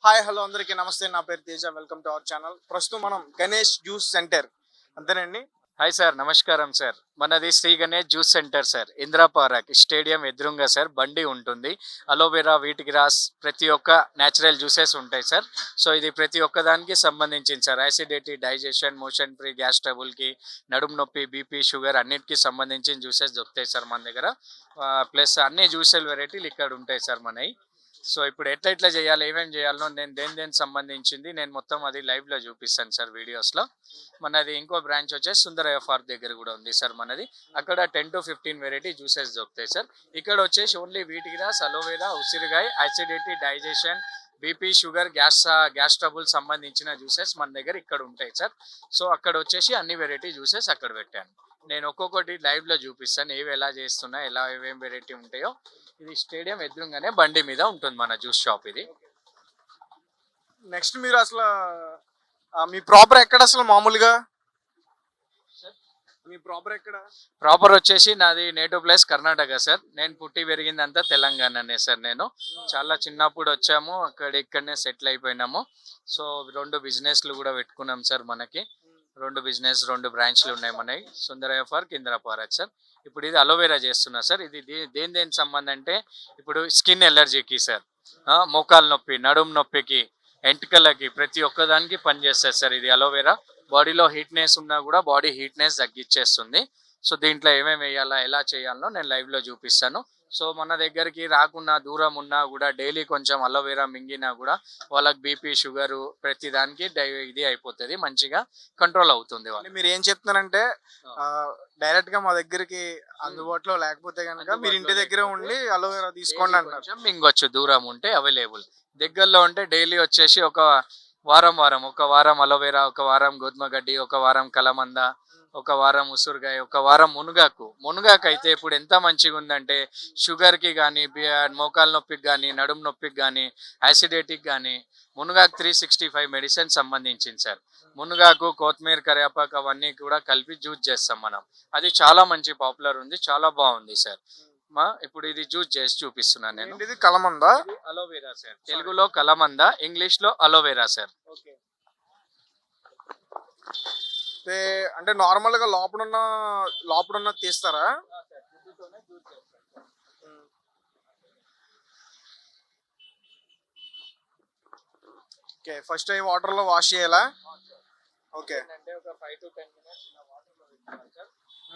Hi hello అందరికీ నమస్తే. నా పేరు Teja. Welcome to our channel. ప్రస్తుతం మనం గణేష్ జ్యూస్ సెంటర్ అంతేనండి. హాయ్ సార్, నమస్కారం సార్. మనది Shri Ganesh juice centre sir. Indira park stadium ఎదురుంగా సార్ బండి ఉంటుంది. అలోవెరా, వీట్ గ్రాస్ ప్రతి ఒక్క న్యాచురల్ జ్యూసెస్ ఉంటాయి సార్. సో ఇది ప్రతి ఒక్క దానికి సంబంధించింది sir. Acidity, digestion, motion free, gas ట్రబుల్కి, నడుము నొప్పి, బీపీ, షుగర్ అన్నిటికీ సంబంధించిన జ్యూసెస్ దొరుకుతాయి సార్ మన దగ్గర. ప్లస్ అన్ని జ్యూసెల్ వెరైటీలు ఇక్కడ ఉంటాయి సార్ మనవి. సో ఇప్పుడు ఎట్లా చేయాలి, ఏమేమి చేయాలో నేను దేని సంబంధించింది నేను మొత్తం అది లైవ్లో చూపిస్తాను సార్ వీడియోస్లో. మనది ఇంకో బ్రాంచ్ వచ్చేసి సుందరయ్య పార్క్ దగ్గర కూడా ఉంది సార్ మనది. అక్కడ 10 to 15 వెరైటీ జ్యూసెస్ దొరుకుతాయి సార్. ఇక్కడ వచ్చేసి ఓన్లీ వీట్ గ్రాస్, అలోవెరా, ఉసిరికాయ, acidity, digestion, BP, sugar, gas trouble సంబంధించిన జ్యూసెస్ మన దగ్గర ఇక్కడ ఉంటాయి సార్. సో అక్కడ వచ్చేసి అన్ని వెరైటీ జ్యూసెస్ అక్కడ పెట్టాను. నేను ఒక్కొక్కటి లైవ్లో చూపిస్తాను ఏవి ఎలా చేస్తున్నా, ఎలా ఏమేమి వెరైటీ ఉంటాయో. ఇది స్టేడియం ఎదురుగానే బండి మీద ఉంటుంది మన జ్యూస్ షాప్ ఇది. నెక్స్ట్ మీరు అసలు మీ ప్రాపర్ ఎక్కడ అసలు మామూలుగా మీ ప్రాపర్ ఎక్కడ? ప్రాపర్ వచ్చేసి నాది నేటివ్ ప్లేస్ కర్ణాటక సార్. నేను పుట్టి పెరిగిందంతా తెలంగాణనే సార్. నేను చాలా చిన్నప్పుడు వచ్చాము, ఇక్కడనే సెటిల్ అయిపోయినాము. సో 2 బిజినెస్లు కూడా పెట్టుకున్నాం సార్. మనకి 2 బ్రాంచ్లు ఉన్నాయి మనకి. Sundarayya park, Indira park sir. ఇప్పుడు ఇది అలోవెరా చేస్తున్నా సార్. ఇది దేని సంబంధం అంటే ఇప్పుడు స్కిన్ ఎలర్జీకి సార్, మోకాలు నొప్పి, నడుము నొప్పికి, ఎంటికలకి ప్రతి ఒక్కదానికి పనిచేస్తుంది సార్ ఇది అలోవెరా. బాడీలో హీట్నెస్ ఉన్నా కూడా బాడీ హీట్నెస్ తగ్గించేస్తుంది. సో దీంట్లో ఏమేమి వేయాలా, ఎలా చేయాలనో నేను లైవ్లో చూపిస్తాను. సో మన దగ్గరికి రాకున్నా దూరం ఉన్నా కూడా డైలీ కొంచెం అలోవెరా మింగినా కూడా వాళ్ళకి బీపీ, షుగరు ప్రతి దానికి ఇది అయిపోతుంది, మంచిగా కంట్రోల్ అవుతుంది. వాళ్ళు మీరు ఏం చెప్తున్నారంటే డైరెక్ట్ గా మా దగ్గరికి అందుబాటులో లేకపోతే కనుక మీరు ఇంటి దగ్గర ఉండి అలోవెరా తీసుకోండి అంటారు. మింగొచ్చు, దూరం ఉంటే అవైలబుల్. దగ్గరలో ఉంటే డైలీ వచ్చేసి ఒక వారం అలోవెరా, ఒక వారం గోధుమ గడ్డి, ఒక వారం కలమంద, ఒక వారం ఉసురుగాయ, ఒక వారం మునగాకు అయితే ఇప్పుడు ఎంత మంచిగా ఉందంటే షుగర్కి కానీ, మోకాల నొప్పికి కానీ, నడుము నొప్పికి కానీ, యాసిడిటీకి కానీ మునగాకు 365 మెడిసిన్ సంబంధించింది సార్. మునగాకు, కొత్తిమీర, కరివేపాకు అవన్నీ కూడా కలిపి జ్యూస్ చేస్తాం మనం. అది చాలా మంచి పాపులర్ ఉంది, చాలా బాగుంది సార్. ఇప్పుడు ఇది జ్యూస్ చేసి చూపిస్తున్నాను నేను. ఇది కలమంద, అలోవెరా సార్. తెలుగులో కలమంద, ఇంగ్లీష్ లో అలోవెరా సార్. అంటే నార్మల్ గా లోపడున్న తీస్తారా? ఓకే, ఫస్ట్ టైం వాటర్ లో వాష్ చేయాలా? ఓకే, అంటే ఒక 5 to 10 minutes వాటర్ లో పెట్టుకోవాలి సార్.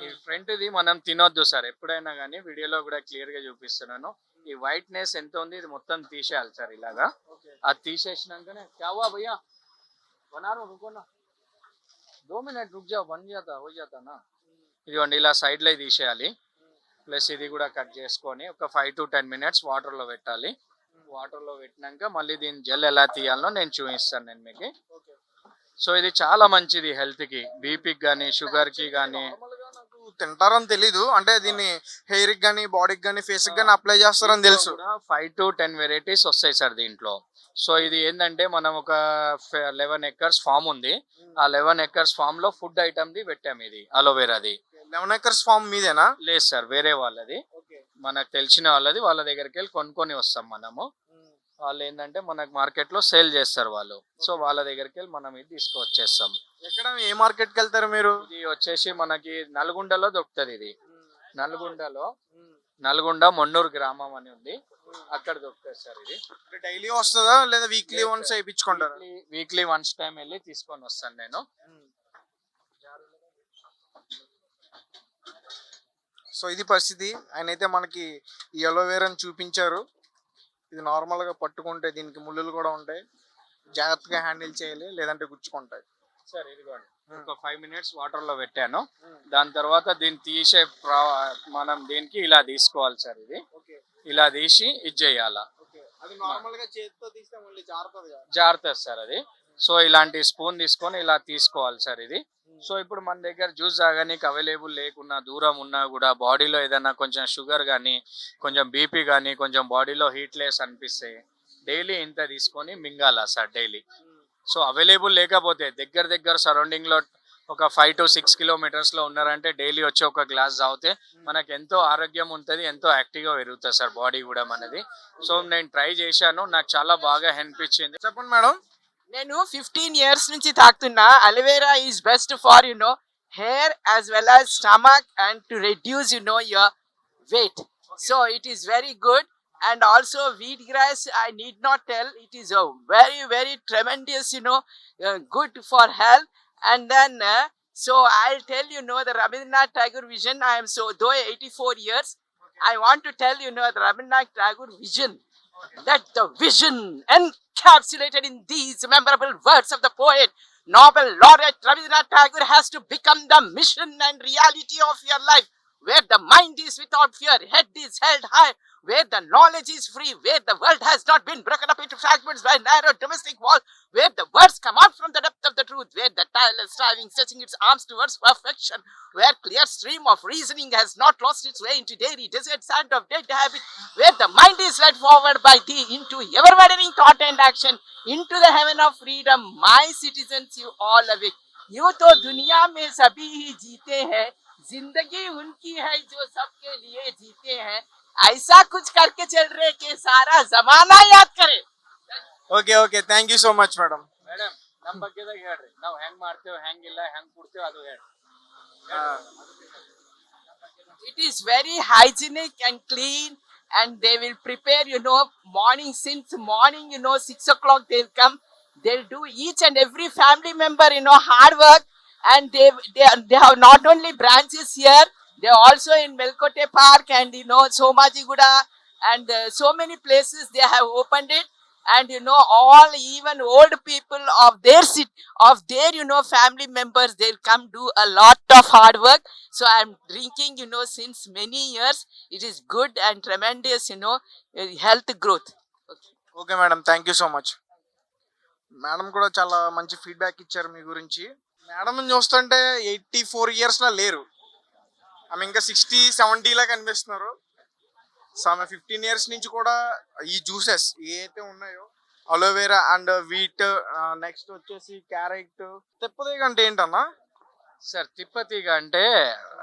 ఈ ఫ్రంట్ ది మనం తినొద్దు సార్ ఎప్పుడైనా కానీ, వీడియోలో కూడా క్లియర్ గా చూపిస్తున్నాను. ఈ వైట్నెస్ ఎంత ఉంది ఇది మొత్తం తీసేయాలి సార్ ఇలాగా. అది తీసేసినాకనే క్యావా భయ్యా బనారో రుకోనా 2 minutes రుక్ జాओ బన్ జాతా హో జాతా నా. ఇదిగోండి ఇలా సైడ్ లో తీసేయాలి. ప్లస్ ఇది కూడా కట్ చేసుకొని ఒక 5 to 10 minutes వాటర్ లో పెట్టాలి. వాటర్ లో పెట్టినాక మళ్ళీ దీని జెల్ ఎలా తీయాలనో నేను చూపిస్తాను నేను మీకు. సో ఇది చాలా మంచిది హెల్త్ కి, బీపీకి కానీ, షుగర్ కి కానీ. తింటారని తెలీదు, అంటే దీన్ని హెయిర్ కి కానీ, బాడీకి కానీ, ఫేస్ కి కానీ అప్లై చేస్తారని తెలుసు. 5 to 10 వెరైటీస్ వస్తాయి సార్ దీంట్లో. సో ఇది ఏంటంటే మనం ఒక 11 acres ఫామ్ ఉంది. ఆ 11 acres ఫామ్ లో ఫుడ్ ఐటమ్ ది పెట్టాము ఇది అలోవెరాది. 11 acres ఫామ్ మీదేనా? లేదు సార్, వేరే వాళ్ళది, మనకు తెలిసిన వాళ్ళది. వాళ్ళ దగ్గరికి వెళ్ళి కొనుక్కొని వస్తాం మనము. వాళ్ళు ఏంటంటే మనకు మార్కెట్ లో సేల్ చేస్తారు వాళ్ళు. సో వాళ్ళ దగ్గరికి వెళ్ళి మనం ఇది తీసుకొచ్చేస్తాం. ఎక్కడ, ఏ మార్కెట్ కి వెళ్తారు మీరు? ఇది వచ్చేసి మనకి నల్గొండలో దొరుకుతుంది. ఇది నల్గొండ మొన్నూరు గ్రామం అని ఉంది, అక్కడ దొరుకుతుంది సార్. ఇది డైలీ వస్తుందా లేదా వీక్లీ వన్స్ వేయించుకుంటారా? వీక్లీ వన్స్ టైం వెళ్ళి తీసుకొని వస్తాను నేను. సో ఇది పరిస్థితి. ఆయన అయితే మనకి ఈ అలోవెరాని చూపించారు. ఇది నార్మల్ గా పట్టుకుంటే దీనికి ముళ్ళులు కూడా ఉంటాయి, జాగ్రత్తగా హ్యాండిల్ చేయాలి, లేదంటే గుచ్చుకుంటాయి సార్. ఇదిగోండి ఒక 5 minutes వాటర్ లో పెట్టాను. దాని తర్వాత దీన్ని తీసే మనం దీనికి ఇలా తీసుకోవాలి సార్. ఇది ఇలా తీసి ఇది చేయాలా. జారుతుంది సార్ అది. సో ఇలాంటి స్పూన్ తీసుకొని ఇలా తీసుకోవాలి సార్ ఇది. సో ఇప్పుడు మన దగ్గర జ్యూస్ తాగడానికి అవైలబుల్ లేకున్నా, దూరం ఉన్నా కూడా, బాడీలో ఏదైనా కొంచెం షుగర్ కానీ, కొంచెం బీపీ కానీ, కొంచెం బాడీలో హీట్లెస్ అనిపిస్తే డైలీ ఇంత తీసుకొని మింగాల సార్ డైలీ. సో అవైలబుల్ లేకపోతే దగ్గర సరౌండింగ్లో ఒక 5 to 6 కిలోమీటర్స్లో ఉన్నారంటే డైలీ వచ్చి ఒక గ్లాస్ తాగితే మనకు ఎంతో ఆరోగ్యం ఉంటుంది, ఎంతో యాక్టివ్గా పెరుగుతుంది సార్ బాడీ కూడా మనది. సో నేను ట్రై చేశాను, నాకు చాలా బాగా అనిపించింది. చెప్పండి మేడం. నేను 15 years నుంచి తాగుతున్నా. Aloe vera is best for hair as well as stomach and to reduce your weight. So it is very good. And also wheatgrass, I need not tell, it is a very very tremendous good for health. And then so I'll tell the Rabindranath Tagore vision. I am so though 84 years, I want to tell the Rabindranath Tagore vision, that the vision encapsulated in these memorable words of the poet Nobel laureate Rabindranath Tagore has to become the mission and reality of your life, where the mind is without fear, head is held high, where the knowledge is free, where the world has not been broken up into fragments by narrow domestic walls, where the words come out from the depth of the truth, where the tireless striving stretching its arms towards perfection, where clear stream of reasoning has not lost its way into daily desert sand of dead habit, where the mind is led forward by thee into ever-widening thought and action, into the heaven of freedom. My citizens, you all awake. यूं तो दुनिया में सभी ही जीते हैं, जिंदगी उनकी है जो सबके लिए जीते हैं. ऐसा कुछ करके चल रहे कि सारा जमाना याद करे. Okay okay, thank you so much madam. Madam ನಮ್ಮ ಬಗ್ಗೆದಾಗ ಹೇಳ್ರಿ, ನಾವು ಹೆಂಗ್ ಮಾಡ್ತೇವೆ, ಹೆಂಗಿಲ್ಲ, ಹೆಂಗ್ ಕೊಡ್ತೇವೆ ಅದು ಹೇಳಿ. It is very hygienic and clean, and they will prepare morning, since morning 6 o'clock they'll come. They'll do each and every family member hard work, and they have not only branches here, they are also in Melkote Park and Somajiguda, and so many places they have opened it. And all even old people of their family members, they'll come do a lot of hard work. So I'm drinking since many years. It is good and tremendous health growth. Okay madam, thank you so much. Madam కూడా చాలా మంచి feedback ఇచ్చారు మీ గురించి. Madam చూస్తుంటే 84 ఇయర్స్లో లేరు, ఆమె ఇంకా 60-70లా కనిపిస్తున్నారు. సో ఆమె 15 ఇయర్స్ నుంచి కూడా ఈ జ్యూసెస్ ఏవైతే ఉన్నాయో, అలోవెరా అండ్ వీట్, నెక్స్ట్ వచ్చేసి క్యారెట్. తిప్పదేగ అంటే ఏంటన్నా? సార్ తిప్పతీగ అంటే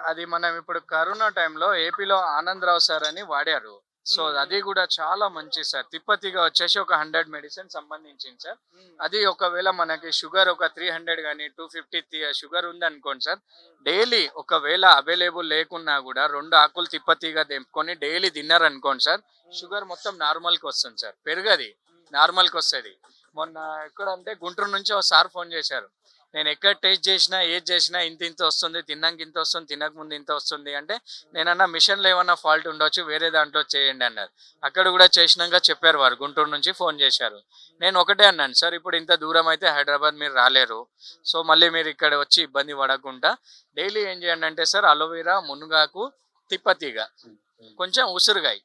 అది మనం ఇప్పుడు కరోనా టైంలో ఏపీలో ఆనందరావు సార్ అని వాడారు. సో అది కూడా చాలా మంచి సార్. తిప్పతీగ వచ్చేసి ఒక 100 మెడిసిన్ సంబంధించింది సార్. అది ఒకవేళ మనకి షుగర్ ఒక 300 కానీ 250 షుగర్ ఉంది అనుకోండి సార్, డైలీ ఒకవేళ అవైలబుల్ లేకున్నా కూడా 2 ఆకులు తిప్పతీగ తెంపుకొని డైలీ తిన్నారనుకోండి సార్, షుగర్ మొత్తం నార్మల్కి వస్తుంది సార్, పెరగది నార్మల్కి వస్తుంది. మొన్న ఎక్కడంటే గుంటూరు నుంచి ఒకసారి ఫోన్ చేశారు, నేను ఎక్కడ టేస్ట్ చేసినా ఏది చేసినా ఇంత వస్తుంది, తిన్నాక ఇంత వస్తుంది, తినక ముందు ఇంత వస్తుంది అంటే, నేనన్నా మిషన్లో ఏమన్నా ఫాల్ట్ ఉండొచ్చు, వేరే దాంట్లో చేయండి అన్నారు. అక్కడ కూడా చేసినాక చెప్పారు, వారు గుంటూరు నుంచి ఫోన్ చేశారు. నేను ఒకటే అన్నాను, సార్ ఇప్పుడు ఇంత దూరం అయితే హైదరాబాద్ మీరు రాలేరు, సో మళ్ళీ మీరు ఇక్కడ వచ్చి ఇబ్బంది పడకుండా డైలీ ఏం చేయండి అంటే సార్, అలోవెరా, మునగాకు, తిప్పతీగ, కొంచెం ఉసురుగాయ,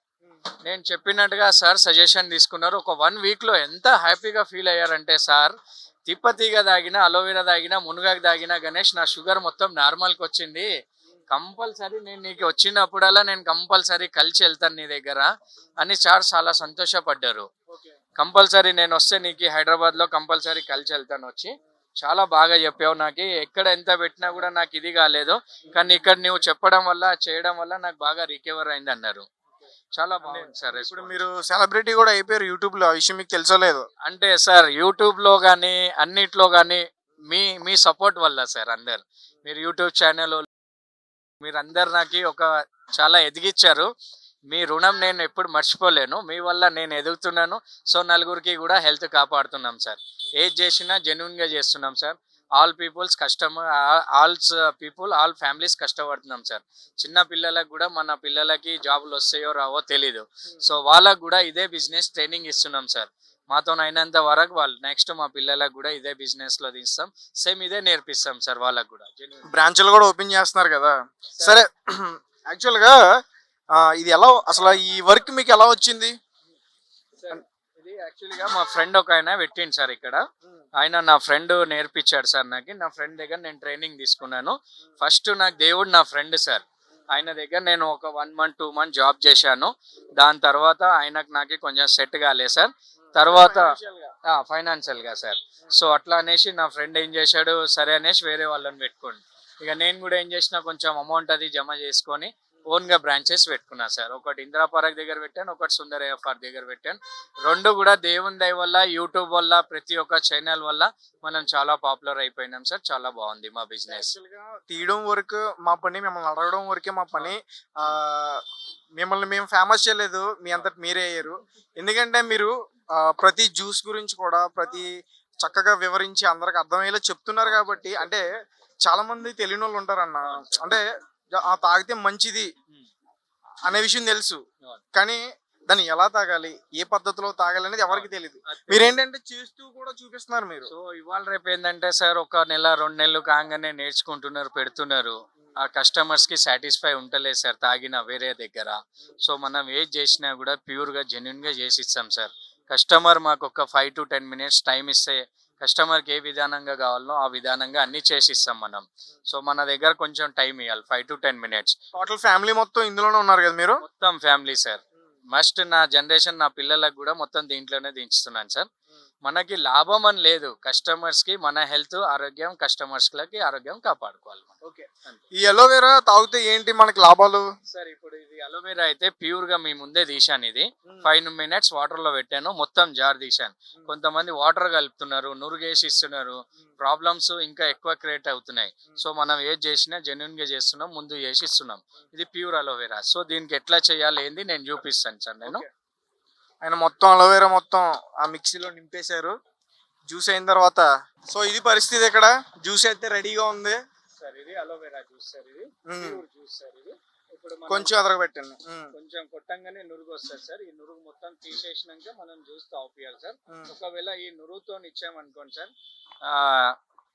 నేను చెప్పినట్టుగా సార్ సజెషన్ తీసుకున్నారు. ఒక 1 వీక్లో ఎంత హ్యాపీగా ఫీల్ అయ్యారంటే సార్, తిప్పతీగ తాగినా, అలోవెరా తాగినా, మునగాకు తాగినా, గణేష్ నా షుగర్ మొత్తం నార్మల్కి వచ్చింది, కంపల్సరీ నేను నీకు వచ్చినప్పుడల్లా నేను కంపల్సరీ కలిసి వెళ్తాను నీ దగ్గర అని సార్ చాలా సంతోషపడ్డారు. కంపల్సరీ నేను వస్తే నీకు హైదరాబాద్లో కంపల్సరీ కలిసి వెళ్తాను, వచ్చి చాలా బాగా చెప్పావు, నాకు ఎక్కడ ఎంత పెట్టినా కూడా నాకు ఇది కాలేదు, కానీ ఇక్కడ నువ్వు చెప్పడం వల్ల చేయడం వల్ల నాకు బాగా రికవర్ అయింది అన్నారు. చాలా బాగుంది సార్. ఇప్పుడు మీరు సెలబ్రిటీ కూడా అయిపోయారు యూట్యూబ్లో, ఆ విషయం మీకు తెలుసో లేదు? అంటే సార్ యూట్యూబ్లో కానీ అన్నిట్లో కానీ మీ సపోర్ట్ వల్ల సార్, అందరు మీరు యూట్యూబ్ ఛానల్ మీరు అందరు నాకు ఒక చాలా ఎదిగించారు. మీ రుణం నేను ఎప్పుడు మర్చిపోలేను, మీ వల్ల నేను ఎదుగుతున్నాను. సో నలుగురికి కూడా హెల్త్ కాపాడుతున్నాం సార్, ఏది చేసినా జెన్యున్గా చేస్తున్నాం sir. All peoples all families కష్టపడుతున్నాం సార్. చిన్న పిల్లలకు కూడా మన పిల్లలకి జాబులు వస్తాయో రావో తెలీదు, సో వాళ్ళకు కూడా ఇదే బిజినెస్ ట్రైనింగ్ ఇస్తున్నాం సార్. మాతో అయినంత వరకు వాళ్ళు నెక్స్ట్ మా పిల్లలకు కూడా ఇదే బిజినెస్లో తీస్తాం, సేమ్ ఇదే నేర్పిస్తాం సార్ వాళ్ళకు కూడా. బ్రాంచ్లు కూడా ఓపెన్ చేస్తున్నారు కదా. సరే, యాక్చువల్గా ఇది ఎలా, అసలు ఈ వర్క్ మీకు ఎలా వచ్చింది? ఇది యాక్చువల్గా మా ఫ్రెండ్ ఒక ఆయన పెట్టిండు సార్ ఇక్కడ, ఆయన నా ఫ్రెండ్ నేర్పించాడు సార్ నాకు. నా ఫ్రెండ్ దగ్గర నేను ట్రైనింగ్ తీసుకున్నాను. ఫస్ట్ నాకు దేవుడు నా ఫ్రెండ్ సార్, ఆయన దగ్గర నేను ఒక 1 month 2 months జాబ్ చేశాను. దాని తర్వాత ఆయనకు నాకు కొంచెం సెట్ కాలేదు సార్. తర్వాత ఫైనాన్షియల్గా సార్. సో అట్లా అనేసి నా ఫ్రెండ్ ఏం చేశాడు, సరే అనేసి వేరే వాళ్ళని పెట్టుకోండి. ఇక నేను కూడా ఏం చేసిన, కొంచెం అమౌంట్ అది జమ చేసుకొని ఓన్గా బ్రాంచెస్ పెట్టుకున్నా సార్. ఒకటి ఇందిరా పార్క్ దగ్గర పెట్టాను, ఒకటి సుందరయ్య పార్క్ దగ్గర పెట్టాను. రెండు కూడా దేవుని దయ వల్ల, యూట్యూబ్ వల్ల, ప్రతి ఒక్క ఛానల్ వల్ల మనం చాలా పాపులర్ అయిపోయినాం సార్. చాలా బాగుంది మా బిజినెస్. యాక్చువల్గా తీయడం వరకు మా పని, మిమ్మల్ని అడగడం వరకే మా పని. ఆ, మిమ్మల్ని మేము ఫేమస్ చేయలేదు, మీ అంతటి మీరే అయ్యారు. ఎందుకంటే మీరు ప్రతి జ్యూస్ గురించి కూడా ప్రతి చక్కగా వివరించి అందరికి అర్థమయ్యేలా చెప్తున్నారు కాబట్టి. అంటే చాలా మంది తెలియని వాళ్ళు ఉంటారన్న, అంటే తాగితే మంచిది అనే విషయం తెలుసు, కానీ దాన్ని ఎలా తాగాలి, ఏ పద్ధతిలో తాగాలి అనేది ఎవరికి తెలియదు. మీరేంటంటే చేస్తూ కూడా చూపిస్తున్నారు మీరు. సో ఇవాళ రేపు ఏంటంటే సార్, ఒక నెల 2 నెలలు కాగానే నేర్చుకుంటున్నారు, పెడుతున్నారు. ఆ కస్టమర్స్కి సాటిస్ఫై ఉంటలేదు సార్ తాగిన వేరే దగ్గర. సో మనం ఏది చేసినా కూడా ప్యూర్గా జెన్యున్గా చేసి ఇస్తాం సార్. కస్టమర్ మాకు ఒక 5 to 10 minutes టైం ఇస్తే కస్టమర్కి ఏ విధానంగా కావాలో ఆ విధానంగా అన్ని చేసి ఇస్తాం మనం. సో మన దగ్గర కొంచెం టైం ఇవ్వాలి, 5 to 10 minutes. టోటల్ ఫ్యామిలీ మొత్తం ఇందులోనే ఉన్నారు కదా మీరు? మొత్తం ఫ్యామిలీ సార్. మస్ట్ నా జనరేషన్, నా పిల్లలకు కూడా మొత్తం దీంట్లోనే దించుతున్నాను సార్. మనకి లాభం అని లేదు, కస్టమర్స్కి మన హెల్త్ ఆరోగ్యం, కస్టమర్స్కి ఆరోగ్యం కాపాడుకోవాలి. ఓకే, ఈ అలోవెరా తాగితే ఏంటి మనకి లాభాలు సార్? ఇప్పుడు ఇది అలోవెరా అయితే ప్యూర్గా మీ ముందే తీశాను. ఇది 5 minutes వాటర్లో పెట్టాను, మొత్తం జార్ తీశాను. కొంతమంది వాటర్ కలుపుతున్నారు, నురుగేసి ఇస్తున్నారు, ప్రాబ్లమ్స్ ఇంకా ఎక్కువ క్రియేట్ అవుతున్నాయి. సో మనం ఏది చేసినా జెన్యున్గా చేస్తున్నాం, ముందు చేసి ఇస్తున్నాం. ఇది ప్యూర్ అలోవెరా. సో దీనికి ఎట్లా చేయాలి ఏంది నేను చూపిస్తాను సార్. నేను ఆయన మొత్తం అలోవెరా మొత్తం ఆ మిక్సీలో నింపేశారు జ్యూస్ అయిన తర్వాత. సో ఇది పరిస్థితి, ఇక్కడ జ్యూస్ అయితే రెడీగా ఉంది సార్. ఇది అలోవెరా జ్యూస్ సార్. ఇది ప్యూర్ జ్యూస్ సార్. ఇది ఇప్పుడు కొంచెం అదరగబెట్టాను, కొంచెం కొట్టంగానే నురుగు వస్తుంది సార్. ఈ నురుగు మొత్తం తీసేసినాక మనం జ్యూస్ తాపియాలి సార్. ఒకవేళ ఈ నురుగుతో ఇచ్చామనుకోండి సార్,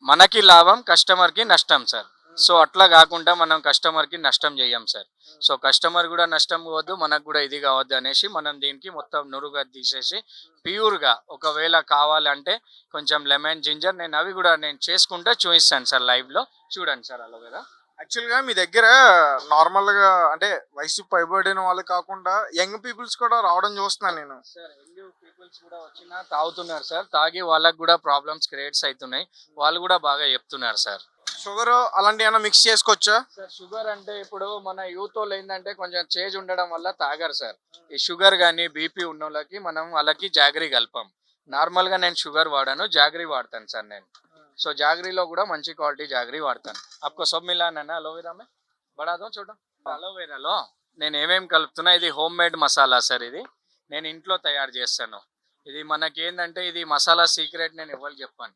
మనకి లాభం, కస్టమర్కి నష్టం సార్. సో అట్లా కాకుండా మనం కస్టమర్కి నష్టం చేయం సార్. సో కస్టమర్ కూడా నష్టం కావద్దు, మనకు కూడా ఇది కావద్దు అనేసి మనం దీనికి మొత్తం నురుగా తీసేసి ప్యూర్గా, ఒకవేళ కావాలంటే కొంచెం లెమన్, జింజర్, నేను అవి కూడా నేను చేసుకుంటా చూపిస్తాను సార్ లైవ్లో. చూడండి సార్ అలోవెరా. యాక్చువల్గా మీ దగ్గర నార్మల్గా అంటే వయసు పైబడిన వాళ్ళు కాకుండా యంగ్ పీపుల్స్ కూడా రావడం చూస్తున్నాను నేను సార్. యంగ్ పీపుల్స్ కూడా వచ్చినా తాగుతున్నారు సార్. తాగి వాళ్ళకు కూడా ప్రాబ్లమ్స్ క్రియేట్స్ అవుతున్నాయి, వాళ్ళు కూడా బాగా చెప్తున్నారు సార్. షుగర్ అలాంటి ఏమైనా మిక్స్ చేసుకోవచ్చా సార్? షుగర్ అంటే ఇప్పుడు మన యూత్ వాళ్ళు ఏంటంటే కొంచెం చేంజ్ ఉండడం వల్ల తాగరు సార్. ఈ షుగర్ కానీ బీపీ ఉన్న వాళ్ళకి మనం వాళ్ళకి జాగరీ కలపం. నార్మల్గా నేను షుగర్ వాడాను, జాగరీ వాడతాను సార్ నేను. సో జాగరీలో కూడా మంచి క్వాలిటీ జాగరీ వాడతాను. आपको सब मिलाना है ना अलोवेरा में? बड़ा दो छोटा. అలోవెరాలో నేను ఏమేమి కలుపుతున్నా, ఇది హోమ్ మేడ్ మసాలా సార్. ఇది నేను ఇంట్లో తయారు చేస్తాను. ఇది మనకి ఏంటంటే ఇది మసాలా సీక్రెట్, నేను ఎవరికి చెప్పాను.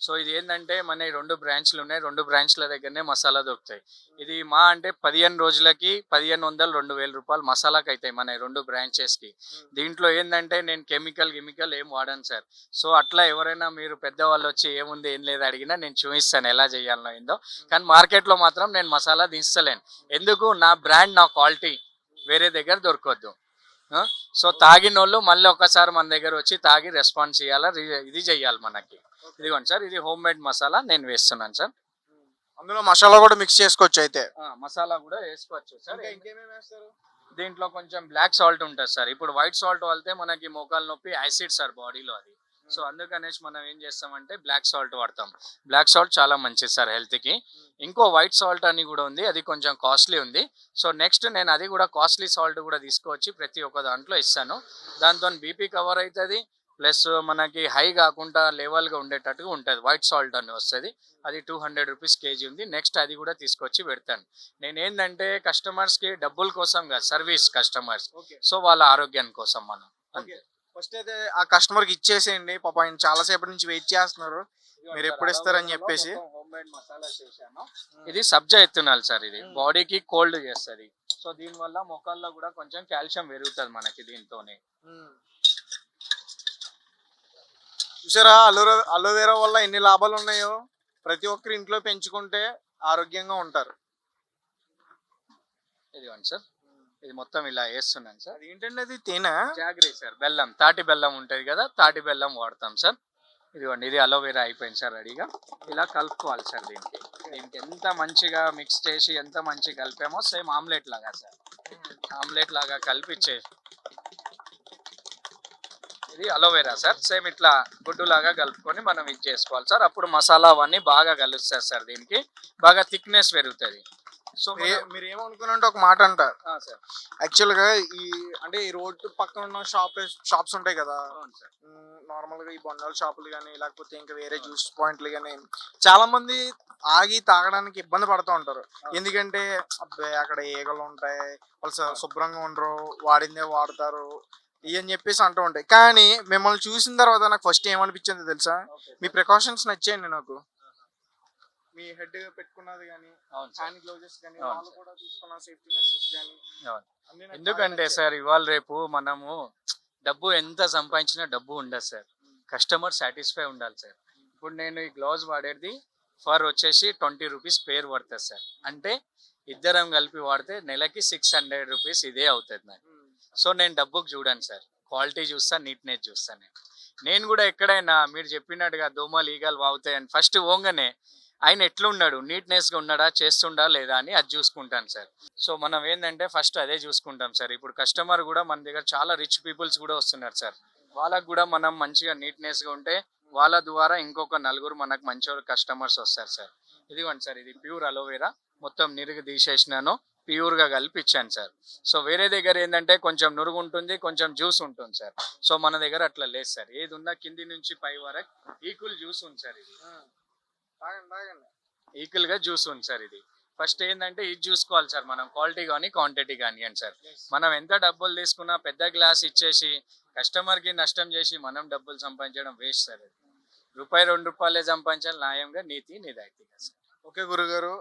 సో ఇది ఏంటంటే మన 2 బ్రాంచ్లు ఉన్నాయి, 2 బ్రాంచ్ల దగ్గరనే మసాలా దొరుకుతాయి. ఇది మా అంటే 15 రోజులకి 1500-2000 రూపాయలు మసాలాకి అవుతాయి మన 2 బ్రాంచెస్కి. దీంట్లో ఏంటంటే నేను కెమికల్ ఏం వాడాను సార్. సో అట్లా ఎవరైనా మీరు పెద్దవాళ్ళు వచ్చి ఏముంది ఏం లేదు అడిగినా నేను చూపిస్తాను ఎలా చేయాలనో ఏందో. కానీ మార్కెట్లో మాత్రం నేను మసాలా దించలేను. ఎందుకు? నా బ్రాండ్, నా క్వాలిటీ వేరే దగ్గర దొరకవద్దు. సో తాగిన వాళ్ళు మళ్ళీ ఒకసారి మన దగ్గర వచ్చి తాగి రెస్పాన్స్ ఇవ్వాలా, ఇది చెయ్యాలి మనకి. ఇదిగోండి సార్, ఇది హోమ్ మేడ్ మసాలా నేను వేస్తున్నాను సార్. అందులో మసాలా కూడా మిక్స్ చేసుకోవచ్చు అయితే? మసాలా కూడా వేసుకోవచ్చు సార్. ఇంకేమేమి వేస్తారు? దీంట్లో కొంచెం బ్లాక్ సాల్ట్ ఉంటుంది సార్. ఇప్పుడు వైట్ సాల్ట్ వాడితే మనకి మోకాలు నొప్పి, యాసిడ్ సార్ బాడీలో అది. సో అందుకనేసి మనం ఏం చేస్తామంటే బ్లాక్ సాల్ట్ వాడతాం. బ్లాక్ సాల్ట్ చాలా మంచిది సార్ హెల్త్కి. ఇంకో వైట్ సాల్ట్ అని కూడా ఉంది, అది కొంచెం కాస్ట్లీ ఉంది. సో నెక్స్ట్ నేను అది కూడా కాస్ట్లీ సాల్ట్ కూడా తీసుకొచ్చి ప్రతి ఒక్క దాంట్లో ఇస్తాను. దాంతో బీపీ కవర్ అవుతుంది, ప్లస్ మనకి హై కాకుండా లెవెల్గా ఉండేటట్టుగా ఉంటుంది. వైట్ సాల్ట్ అని వస్తుంది, అది 200 రూపీస్ కేజీ ఉంది. నెక్స్ట్ అది కూడా తీసుకొచ్చి పెడతాను. నేను ఏంటంటే కస్టమర్స్కి డబ్బుల కోసం కాదు, సర్వీస్ కస్టమర్స్. సో వాళ్ళ ఆరోగ్యం కోసం మనం అంతే. ఫస్ట్ అయితే ఆ కస్టమర్కి ఇచ్చేసేయండి, పాప ఆయన చాలాసేపటి నుంచి వెయిట్ చేస్తున్నారు, మీరు ఎప్పుడు ఇస్తారని చెప్పేసి. హోమ్ మేడ్ మసాలా చేశాను. ఇది సబ్జా ఎత్తునాలు సార్. ఇది బాడీకి కోల్డ్ చేస్తుంది. సో దీనివల్ల మొక్కల్లో కూడా కొంచెం కాల్షియం పెరుగుతుంది మనకి దీంతోనే. చూసారా అలోవెరా వల్ల ఎన్ని లాభాలు ఉన్నాయో. ప్రతి ఒక్కరు ఇంట్లో పెంచుకుంటే ఆరోగ్యంగా ఉంటారు. ఇదిగోండి సార్, ఇది మొత్తం ఇలా వేస్తున్నాను సార్. ఏంటంటే అది తేనె? జాగరీ సార్, బెల్లం, తాటి బెల్లం ఉంటుంది కదా, తాటి బెల్లం వాడతాం సార్. ఇదిగోండి, ఇది అలోవెరా అయిపోయింది సార్ రెడీగా. ఇలా కలుపుకోవాలి సార్. దీనికి ఎంత మంచిగా మిక్స్ చేసి ఎంత మంచిగా కలిపామో సేమ్ ఆమ్లెట్ లాగా సార్. ఆమ్లెట్ లాగా కలిపిచ్చే ఇది అలోవెరా సార్, సేమ్ ఇట్లా గుడ్డులాగా కలుపుకొని మనం ఇది చేసుకోవాలి సార్. అప్పుడు మసాలా అవన్నీ బాగా కలుస్తారు సార్, దీనికి బాగా థిక్నెస్ పెరుగుతుంది. సో మీరు ఏమనుకున్నంటే ఒక మాట అంట, సార్ యాక్చువల్గా ఈ అంటే ఈ రోడ్డు పక్కన ఉన్న షాప్స్ ఉంటాయి కదా, అవును సార్. నార్మల్గా ఈ బొండాల షాపులు కానీ లేకపోతే ఇంకా వేరే జ్యూస్ పాయింట్లు కానీ చాలా మంది ఆగి తాగడానికి ఇబ్బంది పడుతూ ఉంటారు. ఎందుకంటే అబ్బాయి అక్కడ ఈగలు ఉంటాయి, వాళ్ళు శుభ్రంగా ఉండరు, వాడిందే వాడతారు ఇవి అని చెప్పేసి అంటూ ఉంటాయి. కానీ మిమ్మల్ని చూసిన తర్వాత నాకు ఫస్ట్ ఏమనిపించింది తెలుసా, మీ ప్రికాషన్స్ నచ్చాయండి నాకు. మీ హెడ్ పెట్టుకున్నది కానీ, అవును సార్. హ్యాండ్ గ్లౌజెస్ కానీ, అవును వాళ్ళు సార్. కూడా తీసుకున్న సేఫ్టీ మెషర్స్ కానీ అవును. అన్నీ నాకు బాగా ఎందుకంటే నచ్చాయి. సార్ ఇవాళ రేపు మనము డబ్బు ఎంత సంపాదించినా డబ్బు ఉండదు సార్, కస్టమర్ సాటిస్ఫై ఉండాలి సార్. ఇప్పుడు నేను ఈ గ్లౌజ్ వాడేది ఫర్ వచ్చేసి 20 రూపీస్ పేరు పడుతుంది సార్. అంటే ఇద్దరం కలిపి వాడితే నెలకి 600 రూపీస్ ఇదే అవుతుంది నాకు. సో నేను డబ్బుకు చూడాను సార్, క్వాలిటీ చూస్తా, నీట్నెస్ చూస్తాను. నేను కూడా ఎక్కడైనా మీరు చెప్పినట్టుగా దోమలు ఈగలు వాగుతాయని ఫస్ట్ ఓంగనే ఆయన ఎట్లున్నాడు, నీట్నెస్గా ఉన్నాడా, చేస్తుండా లేదా అని అది చూసుకుంటాను సార్. సో మనం ఏంటంటే ఫస్ట్ అదే చూసుకుంటాం సార్. ఇప్పుడు కస్టమర్ కూడా మన దగ్గర చాలా రిచ్ పీపుల్స్ కూడా వస్తున్నారు సార్, వాళ్ళకు కూడా మనం మంచిగా నీట్నెస్గా ఉంటే వాళ్ళ ద్వారా ఇంకొక నలుగురు మనకు మంచి కస్టమర్స్ వస్తారు సార్. ఇదిగోండి సార్, ఇది ప్యూర్ అలోవెరా, మొత్తం నిరుగు తీసేసినాను, ప్యూర్గా కలిపి ఇచ్చాను సార్. సో వేరే దగ్గర ఏంటంటే కొంచెం నురుగు ఉంటుంది, కొంచెం జ్యూస్ ఉంటుంది సార్. సో మన దగ్గర అట్లా లేదు సార్, ఏది ఉన్నా కింది నుంచి పై వరకు ఈక్వల్ జ్యూస్ ఉంది సార్. ఇది తాగండి తాగండి. ఈక్వల్గా జ్యూస్ ఉంది సార్. ఇది ఫస్ట్ ఏంటంటే ఇది చూసుకోవాలి సార్ మనం, క్వాలిటీ కానీ క్వాంటిటీ కానీ అని సార్. మనం ఎంత డబ్బులు తీసుకున్నా పెద్ద గ్లాస్ ఇచ్చేసి కస్టమర్కి నష్టం చేసి మనం డబ్బులు సంపాదించడం వేస్ట్ సార్. అది రూపాయి 2 రూపాయలే సంపాదించాలి, న్యాయంగా నీతి నిజాయితీగా సార్. ఓకే గురుగారు,